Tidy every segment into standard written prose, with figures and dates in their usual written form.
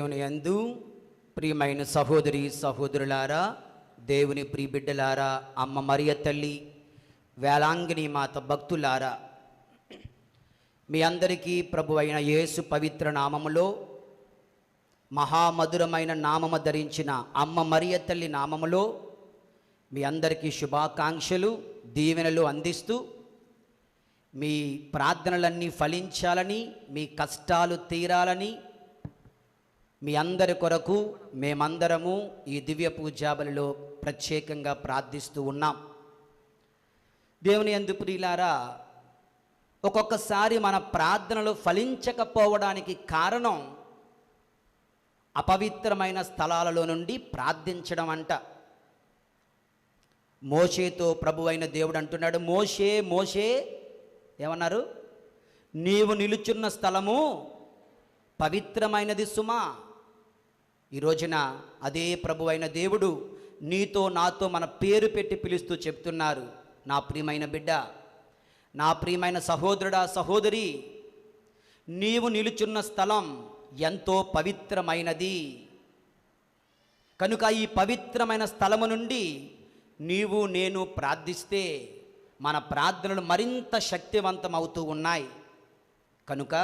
దేవుని యందు ప్రియమైన సహోదరి సహోదరులారా, దేవుని ప్రియబిడ్డలారా, అమ్మ మరియ తల్లి, వేలాంగిని మాత భక్తులారా, మీ అందరికీ ప్రభు అయిన యేసు పవిత్ర నామములో, మహామధురమైన నామము ధరించిన అమ్మ మరియ తల్లి నామములో మీ అందరికీ శుభాకాంక్షలు, దీవెనలు అందిస్తూ, మీ ప్రార్థనలన్నీ ఫలించాలని, మీ కష్టాలు తీరాలని మీ అందరి కొరకు మేమందరము ఈ దివ్య పూజాబలిలో ప్రత్యేకంగా ప్రార్థిస్తూ ఉన్నాం. దేవుని యందు ప్రియులారా, ఒక్కొక్కసారి మన ప్రార్థనలు ఫలించకపోవడానికి కారణం అపవిత్రమైన స్థలాలలో నుండి ప్రార్థించడం అంట. మోషేతో ప్రభువైన దేవుడు అంటున్నాడు, మోషే మోషే ఏమన్నారు? నీవు నిలుచున్న స్థలము పవిత్రమైనది సుమా. ఈ రోజున అదే ప్రభువైన దేవుడు నీతో నాతో మన పేరు పెట్టి పిలుస్తూ చెప్తున్నారు, నా ప్రియమైన బిడ్డ, నా ప్రియమైన సహోదరుడా సహోదరి, నీవు నిలుచున్న స్థలం ఎంతో పవిత్రమైనది. కనుక ఈ పవిత్రమైన స్థలము నుండి నీవు నేను ప్రార్థిస్తే మన ప్రార్థనలు మరింత శక్తివంతమవుతూ ఉన్నాయి. కనుక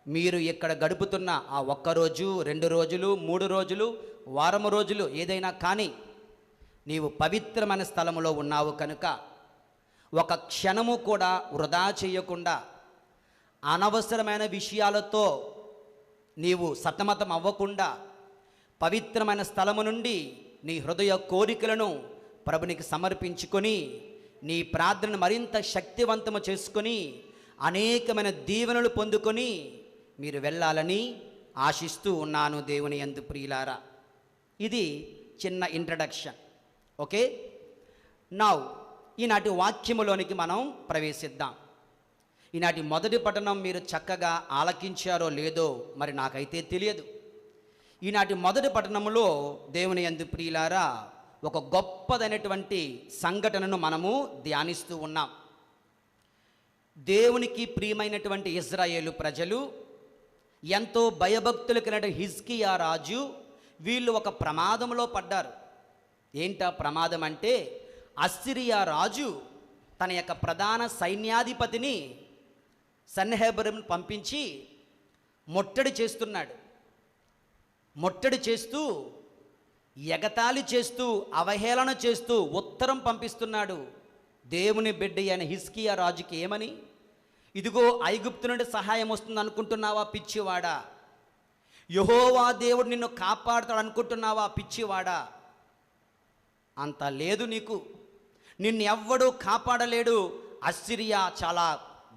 మీరు ఇక్కడ గడుపుతున్న ఆ ఒక్కరోజు, 2 రోజులు, 3 రోజులు, వారం రోజులు ఏదైనా కానీ నీవు పవిత్రమైన స్థలములో ఉన్నావు కనుక ఒక క్షణము కూడా వృధా చేయకుండా, అనవసరమైన విషయాలతో నీవు సతమతం అవ్వకుండా, పవిత్రమైన స్థలము నుండి నీ హృదయ కోరికలను ప్రభునికి సమర్పించుకొని నీ ప్రార్థనను మరింత శక్తివంతము చేసుకొని అనేకమైన దీవెనలు పొందుకొని మీరు వెళ్ళాలని ఆశిస్తూ ఉన్నాను దేవుని యందు ప్రియులారా. ఇది చిన్న ఇంట్రడక్షన్. ఓకే, నౌ ఈనాటి వాక్యములోనికి మనం ప్రవేశిద్దాం. ఈనాటి మొదటి పఠనం మీరు చక్కగా ఆలకించారో లేదో మరి నాకైతే తెలియదు. ఈనాటి మొదటి పఠనములో దేవుని యందు ప్రియులారా ఒక గొప్పదైనటువంటి సంఘటనను మనము ధ్యానిస్తూ ఉన్నాం. దేవునికి ప్రియమైనటువంటి ఇజ్రాయేలు ప్రజలు, ఎంతో భయభక్తులు కలిగిన హిజ్కియా రాజు, వీళ్ళు ఒక ప్రమాదంలో పడ్డారు. ఏంటా ప్రమాదం అంటే, అస్సిరియా రాజు తన యొక్క ప్రధాన సైన్యాధిపతిని సన్హెరీబును పంపించి ముట్టడి చేస్తున్నాడు. ముట్టడి చేస్తూ, ఎగతాళి చేస్తూ, అవహేళన చేస్తూ ఉత్తరం పంపిస్తున్నాడు. దేవుని బిడ్డ అయిన హిజ్కియా రాజుకి ఏమని? ఇదిగో ఐగుప్తు నుండి సహాయం వస్తుంది అనుకుంటున్నావా పిచ్చివాడా? యెహోవా దేవుడు నిన్ను కాపాడుతాడు అనుకుంటున్నావా పిచ్చివాడా? అంత లేదు నీకు, నిన్ను ఎవ్వడూ కాపాడలేడు. అస్సిరియా చాలా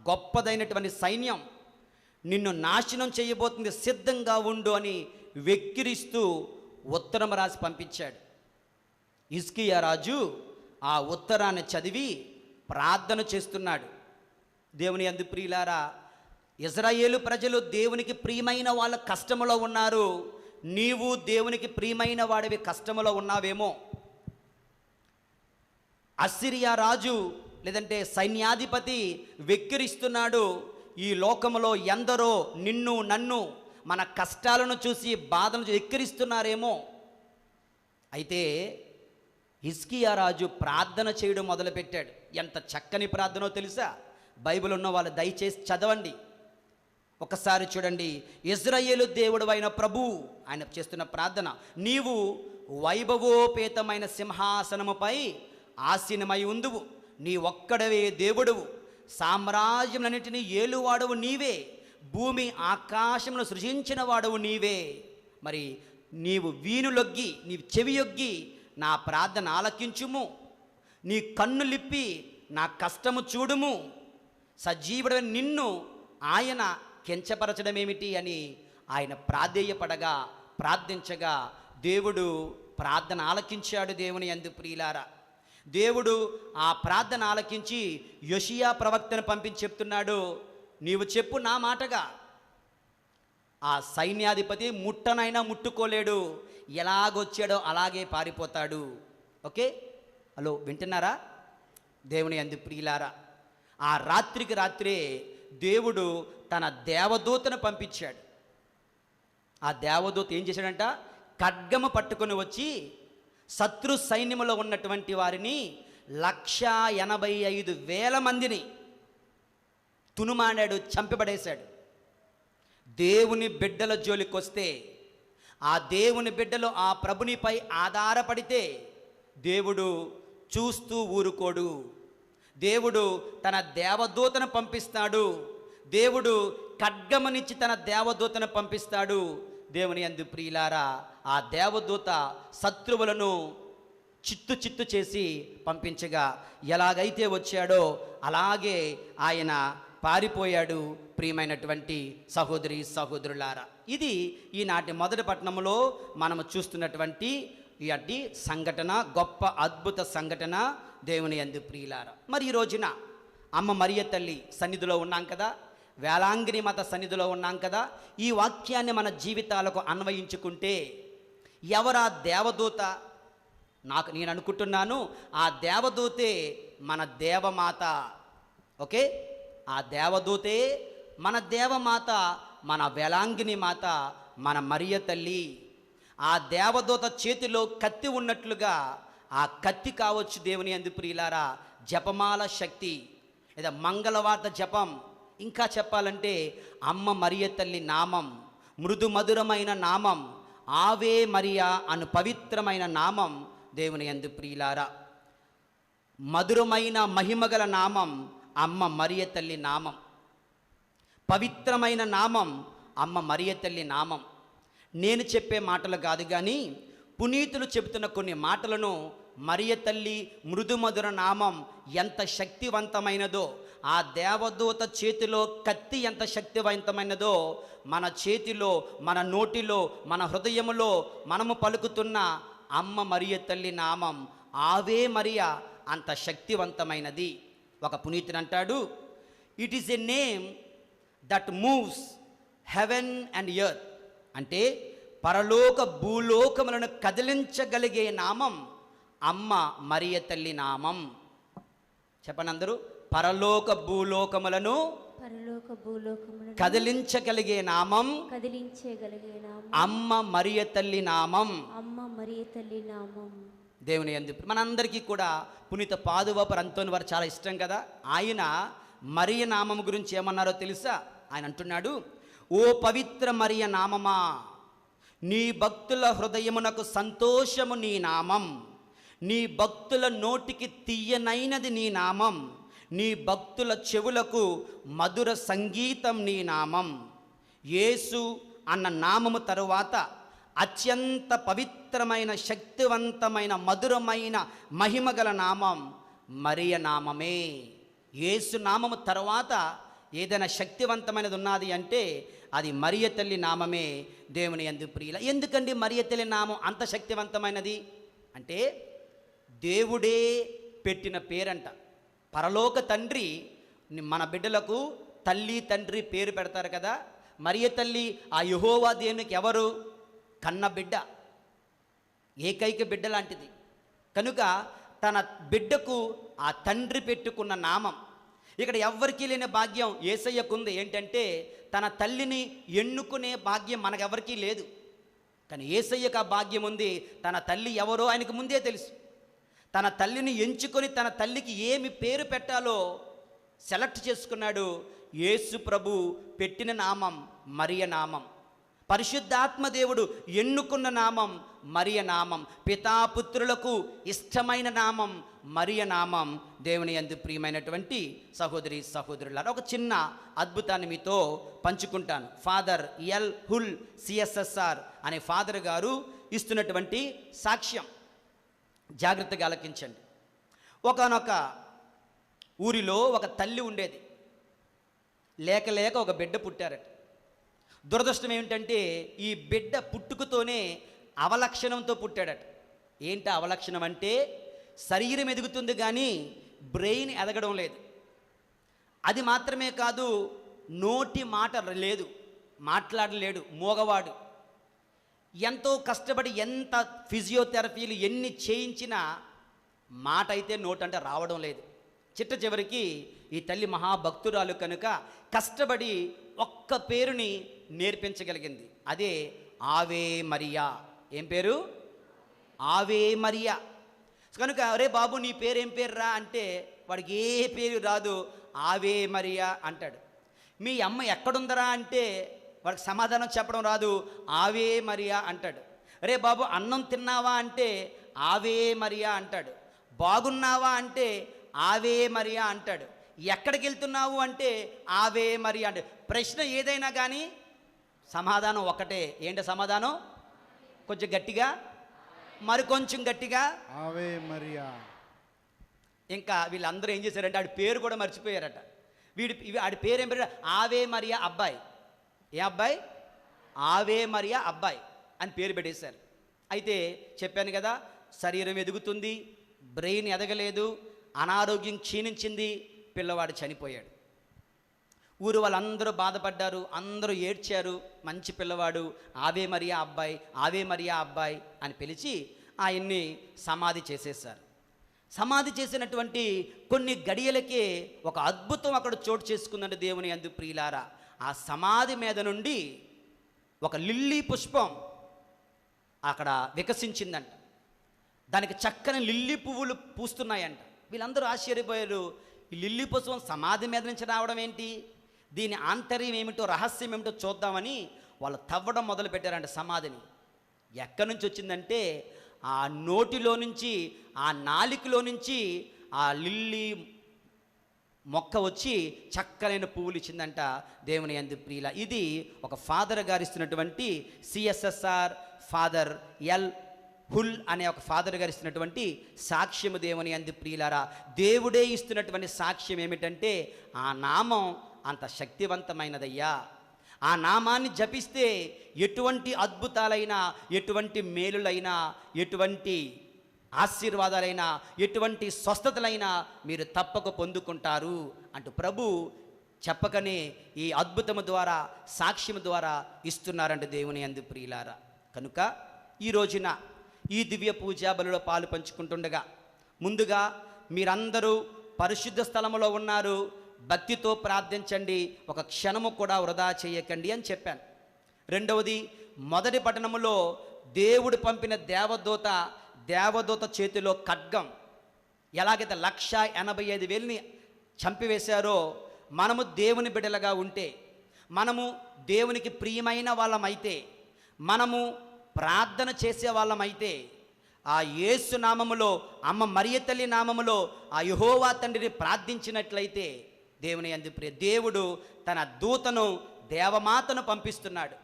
గొప్పదైనటువంటి సైన్యం, నిన్ను నాశనం చేయబోతుంది, సిద్ధంగా ఉండు అని వెక్కిరిస్తూ ఉత్తరం రాసి పంపించాడు. హిజ్కియా రాజు ఆ ఉత్తరాన్ని చదివి ప్రార్థన చేస్తున్నాడు. దేవుని యందు ప్రియులారా, ఇజ్రాయేలు ప్రజలు దేవునికి ప్రియమైన వాళ్ళ కష్టములో ఉన్నారు. నీవు దేవునికి ప్రియమైన వాడివి కష్టములో ఉన్నావేమో. అస్సిరియా రాజు లేదంటే సైన్యాధిపతి వెక్కిరిస్తున్నాడు. ఈ లోకములో ఎందరో నిన్ను నన్ను మన కష్టాలను చూసి బాధలను చూసి వెక్కిరిస్తున్నారేమో. అయితే హిజ్కియా రాజు ప్రార్థన చేయడం మొదలుపెట్టాడు. ఎంత చక్కని ప్రార్థనో తెలుసా? బైబిల్ ఉన్న వాళ్ళు దయచేసి చదవండి, ఒకసారి చూడండి. ఇజ్రాయేలు దేవుడు అయిన ప్రభు ఆయన చేస్తున్న ప్రార్థన, నీవు వైభవోపేతమైన సింహాసనముపై ఆసీనమై ఉందువు, నీ ఒక్కడవే దేవుడువు, సామ్రాజ్యములన్నిటినీ ఏలువాడవు నీవే, భూమి ఆకాశమును సృజించిన వాడవు నీవే. మరి నీవు వీనులొగ్గి, నీవు చెవియొగ్గి నా ప్రార్థన ఆలకించుము, నీ కన్నులిప్పి నా కష్టము చూడుము, సజీవుడైన నిన్ను ఆయన కించపరచడమేమిటి అని ఆయన ప్రాధేయపడగా, ప్రార్థించగా దేవుడు ప్రార్థన ఆలకించాడు. దేవుని యందు ప్రియులారా, దేవుడు ఆ ప్రార్థన ఆలకించి యోషియా ప్రవక్తను పంపించి చెప్తున్నాడు, నీవు చెప్పు నా మాటగా. ఆ సైన్యాధిపతి ముట్టనైనా ముట్టుకోలేడు, ఎలాగొచ్చాడో అలాగే పారిపోతాడు. ఓకే, హలో వింటున్నారా? దేవుని యందు ప్రియులారా, ఆ రాత్రికి రాత్రే దేవుడు తన దేవదూతను పంపించాడు. ఆ దేవదూత ఏం చేశాడంట, ఖడ్గము పట్టుకొని వచ్చి శత్రు సైన్యములో ఉన్నటువంటి వారిని 185,000 మందిని తునుమాడాడు, చంపిపడేశాడు. దేవుని బిడ్డల జోలికొస్తే, ఆ దేవుని బిడ్డలు ఆ ప్రభునిపై ఆధారపడితే దేవుడు చూస్తూ ఊరుకోడు. దేవుడు తన దేవదూతను పంపిస్తాడు. దేవుడు ఖడ్గమనిచ్చి తన దేవదూతను పంపిస్తాడు. దేవుని యందు ప్రియులారా, ఆ దేవదూత శత్రువులను చిత్తు చిత్తు చేసి పంపించగా ఎలాగైతే వచ్చాడో అలాగే ఆయన పారిపోయాడు. ప్రియమైనటువంటి సహోదరి సహోదరులారా, ఇది ఈనాటి మొదటి పట్టణంలో మనము చూస్తున్నటువంటి ఈ సంఘటన, గొప్ప అద్భుత సంఘటన. దేవుని యందు ప్రియులారా, మరి ఈ రోజున అమ్మ మరియ తల్లి సన్నిధిలో ఉన్నాం కదా, వేలాంగిని మత సన్నిధిలో ఉన్నాం కదా. ఈ వాక్యాన్ని మన జీవితాలకు అన్వయించుకుంటే ఎవరా దేవదూత? నేను అనుకుంటున్నాను ఆ దేవదూతే మన దేవమాత. ఓకే, ఆ దేవదూతే మన దేవమాత, మన వేలాంగిని మాత, మన మరియ తల్లి. ఆ దేవదూత చేతిలో కత్తి ఉన్నట్లుగా ఆ కత్తి కావచ్చు దేవుని యందు ప్రియులారా జపమాల శక్తి, లేదా మంగళవార్త జపం, ఇంకా చెప్పాలంటే అమ్మ మరియ తల్లి నామం, మృదు మధురమైన నామం, ఆవే మరియా అను పవిత్రమైన నామం. దేవుని యందు ప్రియులారా, మధురమైన మహిమగల నామం అమ్మ మరియ తల్లి నామం, పవిత్రమైన నామం అమ్మ మరియ తల్లి నామం. నేను చెప్పే మాటలు కాదు కానీ పునీతులు చెబుతున్న కొన్ని మాటలను మరియ తల్లి మృదు మధుర నామం ఎంత శక్తివంతమైనదో, ఆ దేవదూత చేతిలో కత్తి ఎంత శక్తివంతమైనదో, మన చేతిలో, మన నోటిలో, మన హృదయములో మనము పలుకుతున్న అమ్మ మరియ తల్లి నామం ఆవే మరియా అంత శక్తివంతమైనది. ఒక పునీతుడు అంటాడు, it is a name that moves heaven and earth. అంటే పరలోక భూలోకములను కదిలించగలిగే నామం అమ్మ మరియ తల్లి నామం. చెప్పండి అందరూ, పరలోక భూలోకములను కదిలించగలిగే నామం అమ్మ మరియ తల్లి నామం. దేవుని యందు మనందరికీ కూడా పునీత పాదువాపు అంతోని వారు చాలా ఇష్టం కదా. ఆయన మరియ నామం గురించి ఏమన్నారో తెలుసా? ఆయన అంటున్నాడు, ఓ పవిత్ర మరియ నామమా, నీ భక్తుల హృదయమునకు సంతోషము నీ నామం, నీ భక్తుల నోటికి తీయనైనది నీ నామం, నీ భక్తుల చెవులకు మధుర సంగీతం నీ నామం. యేసు అన్న నామము తరువాత అత్యంత పవిత్రమైన, శక్తివంతమైన, మధురమైన, మహిమగల నామం మరియ నామమే. యేసు నామము తర్వాత ఏదైనా శక్తివంతమైనది ఉన్నది అంటే అది మరియ తల్లి నామమే. దేవుని యందు ప్రియుల, ఎందుకండి మరియ తల్లి నామం అంత శక్తివంతమైనది అంటే దేవుడే పెట్టిన పేరంట. పరలోక తండ్రి మన బిడ్డలకు తల్లి తండ్రి పేరు పెడతారు కదా. మరియ తల్లి ఆ యెహోవా దేవునికి ఎవరు? కన్న బిడ్డ, ఏకైక బిడ్డ లాంటిది. కనుక తన బిడ్డకు ఆ తండ్రి పెట్టుకున్న నామం. ఇక్కడ ఎవ్వరికీ లేని భాగ్యం యేసయ్యకుంది. ఏంటంటే తన తల్లిని ఎన్నుకునే భాగ్యం మనకెవరికీ లేదు, కానీ యేసయ్యకు ఆ భాగ్యం ఉంది. తన తల్లి ఎవరో ఆయనకు ముందే తెలుసు. తన తల్లిని ఎంచుకొని తన తల్లికి ఏమి పేరు పెట్టాలో సెలెక్ట్ చేసుకున్నాడు. యేసు ప్రభు పెట్టిన నామం మరియ నామం. పరిశుద్ధాత్మ దేవుడు ఎన్నుకున్న నామం మరియ నామం. పితాపుత్రులకు ఇష్టమైన నామం మరియ నామం. దేవుని యందు ప్రియమైనటువంటి సహోదరి సహోదరులారా, ఒక చిన్న అద్భుతాన్ని మీతో పంచుకుంటాను. ఫాదర్ ఎల్ హుల్ సిఎస్ఎస్ఆర్ అనే ఫాదర్ గారు ఇస్తున్నటువంటి సాక్ష్యం జాగ్రత్తగా ఆలకించండి. ఒకానొక ఊరిలో ఒక తల్లి ఉండేది. లేక లేక ఒక బిడ్డ పుట్టారట. దురదృష్టం ఏమిటంటే ఈ బిడ్డ పుట్టుకతోనే అవలక్షణంతో పుట్టాడట. ఏంటి అవలక్షణం అంటే శరీరం ఎదుగుతుంది కానీ బ్రెయిన్ ఎదగడం లేదు. అది మాత్రమే కాదు, నోటి మాట లేదు, మాట్లాడలేడు, మోగవాడు. ఎంతో కష్టపడి ఎంత ఫిజియోథెరపీలు ఎన్ని చేయించినా మాట అయితే నోటంటే రావడం లేదు. చిట్ట చివరికి ఈ తల్లి మహాభక్తురాలు కనుక కష్టపడి ఒక్క పేరుని నేర్పించగలిగింది. అదే ఆవే మరియా. ఏం పేరు? ఆవే మరియా. కనుక అరే బాబు నీ పేరు ఏం పేరు రా అంటే వాడికి ఏ పేరు రాదు, ఆవే మరియా అంటాడు. మీ అమ్మ ఎక్కడుందరా అంటే వాడికి సమాధానం చెప్పడం రాదు, ఆవే మరియా అంటాడు. అరే బాబు అన్నం తిన్నావా అంటే ఆవే మరియా అంటాడు. బాగున్నావా అంటే ఆవే మరియా అంటాడు. ఎక్కడికి వెళ్తున్నావు అంటే ఆవే మరియా అంటే. ప్రశ్న ఏదైనా కానీ సమాధానం ఒకటే. ఏంటి సమాధానం? కొంచెం గట్టిగా, మరి కొంచెం గట్టిగా, ఆవే మరియా. ఇంకా వీళ్ళందరూ ఏం చేశారంటే ఆడి పేరు కూడా మర్చిపోయారట. ఆడి పేరు ఏం పేరు? ఆవే మరియా అబ్బాయి. ఏ అబ్బాయి? ఆవే మరియా అబ్బాయి అని పేరు పెట్టేశారు. అయితే చెప్పాను కదా, శరీరం ఎదుగుతుంది, బ్రెయిన్ ఎదగలేదు, అనారోగ్యం క్షీణించింది, పిల్లవాడు చనిపోయాడు. ఊరు వాళ్ళందరూ బాధపడ్డారు, అందరూ ఏడ్చారు. మంచి పిల్లవాడు, ఆవే మరియా అబ్బాయి, ఆవే మరియా అబ్బాయి అని పిలిచి ఆయన్ని సమాధి చేసేశారు. సమాధి చేసినటువంటి కొన్ని గడియలకే ఒక అద్భుతం అక్కడ చోటు చేసుకుందంటే దేవుని యందు ప్రియులారా. ఆ సమాధి మీద నుండి ఒక లిల్లీ పుష్పం అక్కడ వికసించిందంట. దానికి చక్కని లిల్లీ పువ్వులు పూస్తున్నాయంట. వీళ్ళందరూ ఆశ్చర్యపోయారు. ఈ లిల్లీ పుష్పం సమాధి మీద నుంచి రావడం ఏంటి, దీని ఆంతర్యం ఏమిటో, రహస్యం ఏమిటో చూద్దామని వాళ్ళు తవ్వడం మొదలుపెట్టారంట సమాధిని. ఎక్కడి నుంచి వచ్చిందంటే ఆ నోటిలో నుంచి, ఆ నాలికలో నుంచి ఆ లిల్లీ మొక్క వచ్చి చక్కనైన పువ్వులు ఇచ్చిందంట దేవుని యందు ప్రియుల. ఇది ఒక ఫాదర్ గారు ఇస్తున్నటువంటి, సిఎస్ఎస్ఆర్ ఫాదర్ ఎల్ హుల్ అనే ఒక ఫాదర్ గారు ఇస్తున్నటువంటి సాక్ష్యము దేవుని యందు ప్రియులారా. దేవుడే ఇస్తున్నటువంటి సాక్ష్యం ఏమిటంటే ఆ నామం అంత శక్తివంతమైనదయ్యా. ఆ నామాన్ని జపిస్తే ఎటువంటి అద్భుతాలైనా, ఎటువంటి మేలులైనా, ఎటువంటి ఆశీర్వాదాలైనా, ఎటువంటి స్వస్థతలైనా మీరు తప్పక పొందుకుంటారు అంటూ ప్రభు చెప్పకనే ఈ అద్భుతము ద్వారా, సాక్ష్యము ద్వారా ఇస్తున్నారంట దేవుని యందు ప్రియులారా. కనుక ఈ రోజున ఈ దివ్య పూజా బలిలో పాలు పంచుకుంటుండగా ముందుగా మీరందరూ పరిశుద్ధ స్థలములో ఉన్నారు, భక్తితో ప్రార్థించండి, ఒక క్షణము కూడా వృధా చేయకండి అని చెప్పాను. రెండవది, మొదటి పట్టణములో దేవుడు పంపిన దేవదూత చేతిలో ఖడ్గం ఎలాగైతే 185,000 చంపివేశారో, మనము దేవుని బిడ్డలుగా ఉంటే, మనము దేవునికి ప్రియమైన వాళ్ళమైతే, మనము ప్రార్థన చేసే వాళ్ళమైతే, ఆ యేసు నామములో, అమ్మ మరియ తల్లి నామములో ఆ యెహోవా తండ్రిని ప్రార్థించినట్లయితే దేవుని యందు ప్రియ దేవుడు తన దూతను, దేవమాతను పంపిస్తున్నాడు.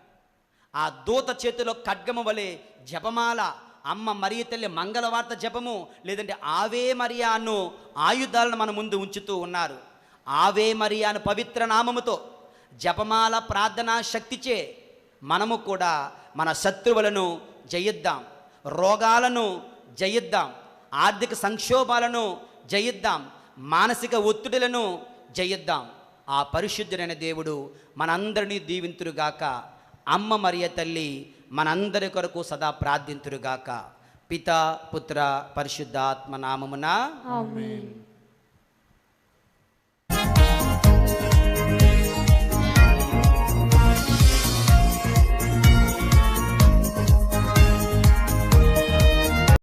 ఆ దూత చేతిలో ఖడ్గము వలె జపమాల, అమ్మ మరియ తల్లి మంగళవార్త జపము, లేదంటే ఆవే మరియా అను ఆయుధాలను మన ముందు ఉంచుతూ ఉన్నారు. ఆవే మరియా అను పవిత్ర నామముతో జపమాల ప్రార్థనా శక్తిచే మనము కూడా మన శత్రువులను జయిద్దాం, రోగాలను జయిద్దాం, ఆర్థిక సంక్షోభాలను జయిద్దాం, మానసిక ఒత్తిడులను జయిద్దాం. ఆ పరిశుద్ధుడైన దేవుడు మనందరినీ దీవింతురుగాక. అమ్మ మరియ తల్లి మనందరి కొరకు సదా ప్రార్థింతురుగాక. పితా పుత్ర పరిశుద్ధాత్మ నామమున ఆమేన్.